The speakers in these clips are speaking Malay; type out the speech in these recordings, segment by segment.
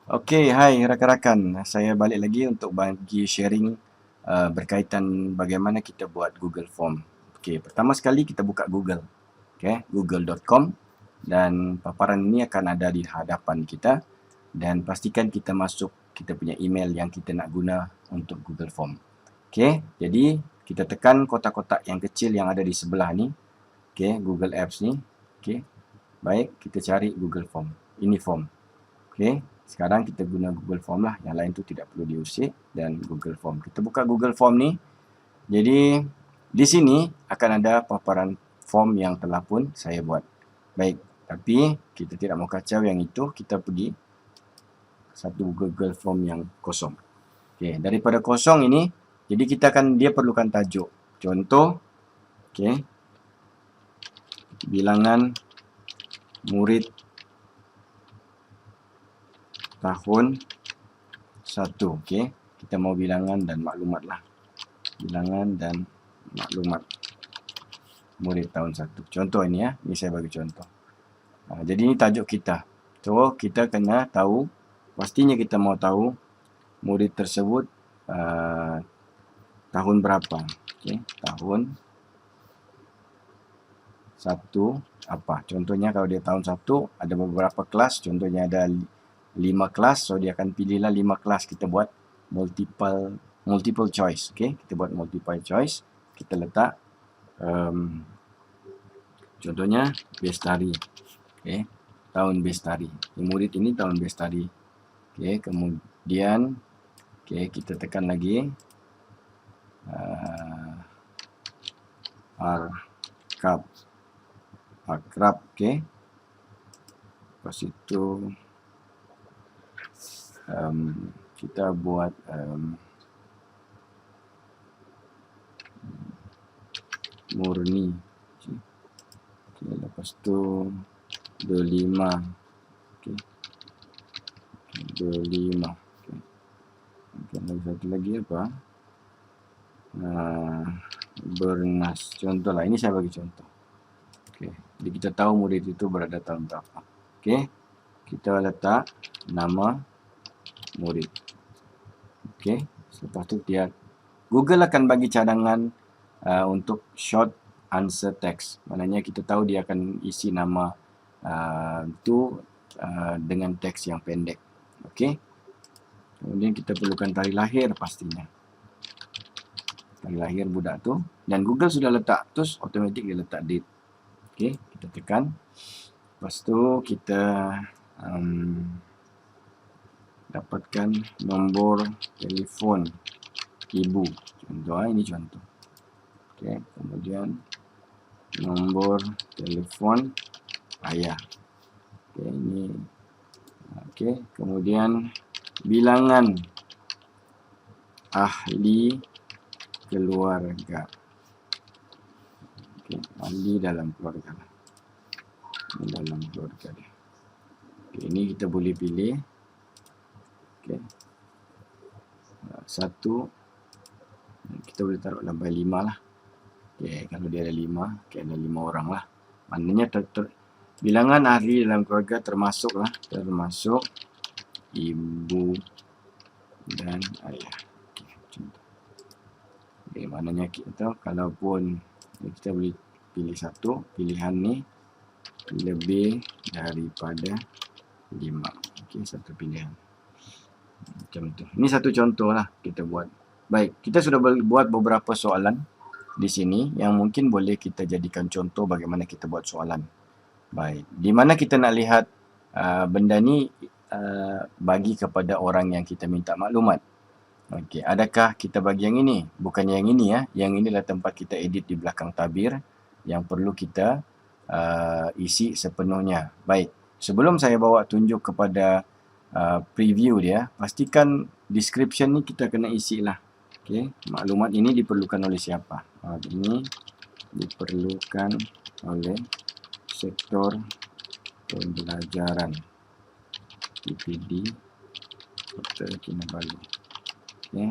Okey, hai rakan-rakan. Saya balik lagi untuk bagi sharing berkaitan bagaimana kita buat Google Form. Okey, pertama sekali kita buka Google. Okey, google.com dan paparan ini akan ada di hadapan kita dan pastikan kita masuk kita punya email yang kita nak guna untuk Google Form. Okey, jadi kita tekan kotak-kotak yang kecil yang ada di sebelah ni. Okey, Google Apps ni. Okey. Baik, kita cari Google Form. Ini form. Okey, sekarang kita guna Google Form lah. Yang lain tu tidak perlu diusik dan Google Form. Kita buka Google Form ni. Jadi di sini akan ada paparan form yang telah pun saya buat. Baik, tapi kita tidak mau kacau yang itu. Kita pergi satu Google Form yang kosong. Okey, daripada kosong ini, jadi kita akan dia perlukan tajuk. Contoh, okey, bilangan murid tahun 1. Okey, kita mau bilangan dan maklumat lah. Bilangan dan maklumat murid tahun 1. Contoh ini ya, ini saya bagi contoh. Jadi ini tajuk kita. So, kita kena tahu, pastinya kita mau tahu murid tersebut tahun berapa. Okey, tahun 1 apa. Contohnya kalau dia tahun 1, ada beberapa kelas. Contohnya ada 5 kelas. So, dia akan pilihlah 5 kelas. Kita buat multiple choice. Okey, kita buat multiple choice. Kita letak contohnya Bestari. Okey, tahun Bestari. Murid ini tahun Bestari. Okey, kemudian okey, kita tekan lagi akrab. Okey. Lepas itu kita buat murni. Okay, lepas tu 25. Okay. 25. Okay. Lagi satu lagi apa? Bernas. Contoh lah. Ini saya bagi contoh. Okay. Jadi kita tahu murid itu berada tahun berapa. Okay. Kita letak nama murid. Okay. Lepas tu dia Google akan bagi cadangan untuk short answer text. Maknanya kita tahu dia akan isi nama itu dengan teks yang pendek. Okey. Kemudian kita perlukan tarikh lahir pastinya. Tarikh lahir budak tu dan Google sudah letak, terus automatik dia letak date. Okey, kita tekan. Lepas tu kita dapatkan nombor telefon ibu. Contoh, ini contoh. Okey, kemudian nombor telefon ayah. Okey, ini. Okey, kemudian bilangan ahli keluarga. Okey, ahli dalam keluarga. Dalam keluarga dia. Okey, ini kita boleh pilih. Okey. 1 kita boleh taruh sampai 5 lah. Okey, kalau dia ada 5, okey, ada 5 orang lah. Maknanya bilangan ahli dalam keluarga termasuk ibu dan ayah. Okey, contoh. Okey, maknanya kita kalaupun kita boleh pilih satu, pilihan ni lebih daripada 5. Okey, satu pilihan. Macam tu. Ini satu contoh lah kita buat. Baik, kita sudah buat beberapa soalan di sini yang mungkin boleh kita jadikan contoh bagaimana kita buat soalan. Baik, di mana kita nak lihat benda ni bagi kepada orang yang kita minta maklumat. Okey, adakah kita bagi yang ini? Bukan yang ini ya. Yang ini adalah tempat kita edit di belakang tabir yang perlu kita isi sepenuhnya. Baik, sebelum saya bawa tunjuk kepada preview dia, pastikan description ni kita kena isi lah. Okey, maklumat ini diperlukan oleh siapa? Ini diperlukan oleh sektor pembelajaran TPD Kota Kinabalu. Okey,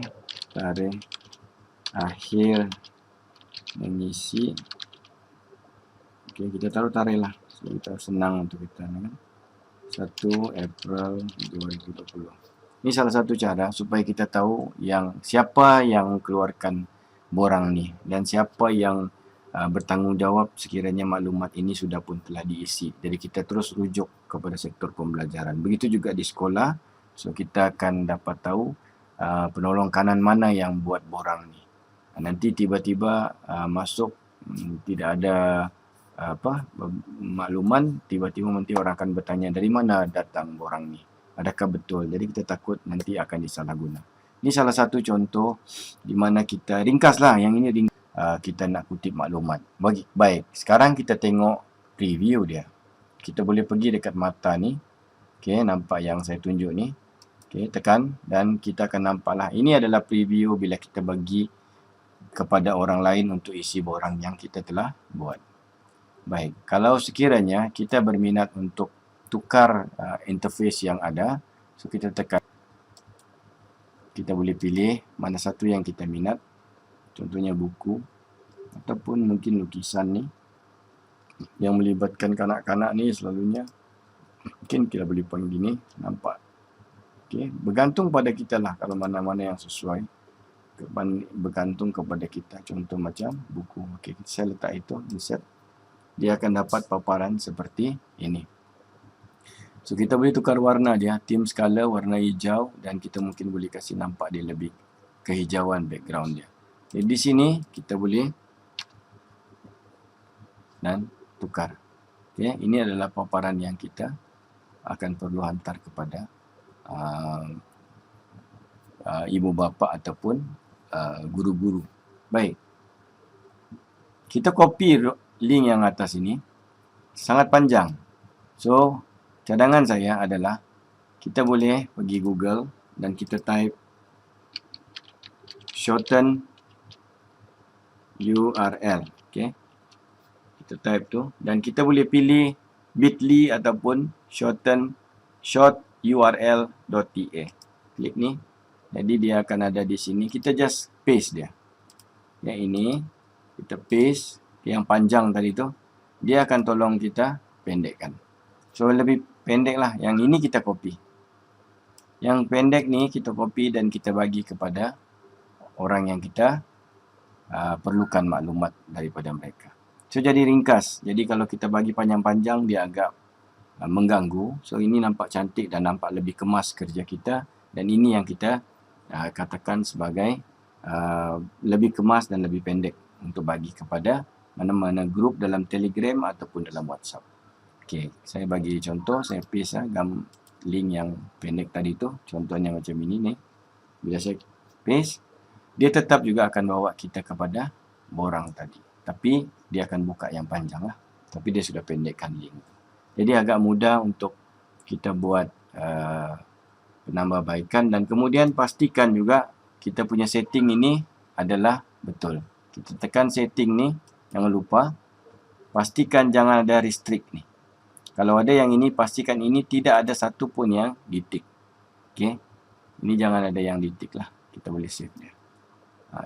tarikh akhir mengisi. Okey, kita taruh tarikh lah. So, kita senang untuk kita kan. 1 April 2020. Ini salah satu cara supaya kita tahu yang siapa yang keluarkan borang ni dan siapa yang bertanggungjawab sekiranya maklumat ini sudah pun telah diisi. Jadi kita terus rujuk kepada sektor pembelajaran. Begitu juga di sekolah. So kita akan dapat tahu penolong kanan mana yang buat borang ni. Nanti tiba-tiba masuk tidak ada makluman, tiba-tiba nanti orang akan bertanya dari mana datang borang ni. Adakah betul? Jadi kita takut nanti akan disalahguna. Ini salah satu contoh di mana kita ringkaslah. Yang ini kita nak kutip maklumat. Baik, sekarang kita tengok preview dia. Kita boleh pergi dekat mata ni. Okey, nampak yang saya tunjuk ni. Okey, tekan dan kita akan nampaklah. Ini adalah preview bila kita bagi kepada orang lain untuk isi borang yang kita telah buat. Baik, kalau sekiranya kita berminat untuk tukar interface yang ada, so kita tekan. Kita boleh pilih mana satu yang kita minat. Contohnya buku ataupun mungkin lukisan ni yang melibatkan kanak-kanak ni selalunya. Mungkin kita boleh panggil gini, nampak. Okey, bergantung pada kita lah kalau mana-mana yang sesuai. Bergantung kepada kita. Contoh macam buku. Okey, saya letak itu, insert. Dia akan dapat paparan seperti ini. So kita boleh tukar warna dia, theme color warna hijau dan kita mungkin boleh kasih nampak dia lebih kehijauan background dia. Jadi di sini kita boleh dan tukar. Okay, ini adalah paparan yang kita akan perlu hantar kepada ibu bapa ataupun guru-guru. Baik. Kita copy link yang atas ini sangat panjang. So, cadangan saya adalah kita boleh pergi Google dan kita type shorten URL. Okay. Kita type tu dan kita boleh pilih bit.ly ataupun short url.ta. Klik ni. Jadi dia akan ada di sini. Kita just paste dia. Yang ini kita paste. Yang panjang tadi tu, dia akan tolong kita pendekkan. So, lebih pendek lah. Yang ini kita copy. Yang pendek ni kita copy dan kita bagi kepada orang yang kita perlukan maklumat daripada mereka. So, jadi ringkas. Jadi, kalau kita bagi panjang-panjang, dia agak mengganggu. So, ini nampak cantik dan nampak lebih kemas kerja kita. Dan ini yang kita katakan sebagai lebih kemas dan lebih pendek untuk bagi kepada mana-mana grup dalam Telegram ataupun dalam WhatsApp. Okey, saya bagi contoh, saya paste link yang pendek tadi tu. Contohnya macam ini ni. Bila saya paste, dia tetap juga akan bawa kita kepada borang tadi. Tapi dia akan buka yang panjang lah. Tapi dia sudah pendekkan link. Jadi agak mudah untuk kita buat penambahbaikan dan kemudian pastikan juga kita punya setting ini adalah betul. Kita tekan setting ni. Jangan lupa, pastikan jangan ada restrict ni. Kalau ada yang ini, pastikan ini tidak ada satu pun yang ditik. Okey. Ini jangan ada yang ditik lah. Kita boleh save dia.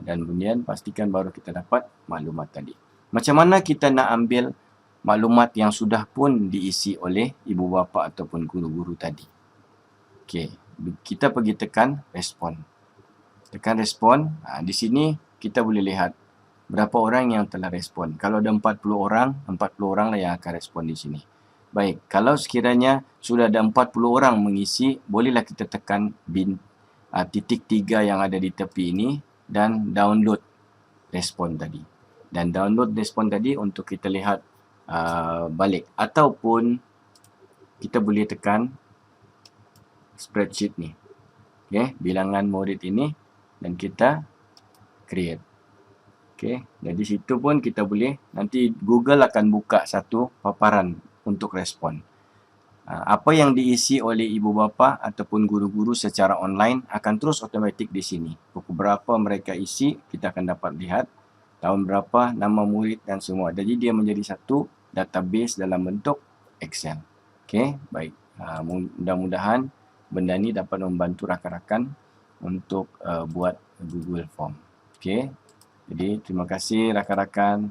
Dan kemudian pastikan baru kita dapat maklumat tadi. Macam mana kita nak ambil maklumat yang sudah pun diisi oleh ibu bapa ataupun guru-guru tadi? Okey. Kita pergi tekan respon. Tekan respon. Di sini kita boleh lihat berapa orang yang telah respon. Kalau ada 40 orang lah yang akan respon di sini. Baik, kalau sekiranya sudah ada 40 orang mengisi, bolehlah kita tekan titik 3 yang ada di tepi ini dan download respon tadi. Dan download respon tadi untuk kita lihat balik. Ataupun kita boleh tekan spreadsheet ni. Okay, bilangan murid ini dan kita create. Okay, jadi situ pun kita boleh, nanti Google akan buka satu paparan untuk respon. Apa yang diisi oleh ibu bapa ataupun guru-guru secara online akan terus otomatik di sini. Pukul berapa mereka isi, kita akan dapat lihat. Tahun berapa, nama murid dan semua. Jadi dia menjadi satu database dalam bentuk Excel. Okay, baik. Mudah-mudahan benda ni dapat membantu rakan-rakan untuk buat Google Form. Okay. Jadi terima kasih rakan-rakan.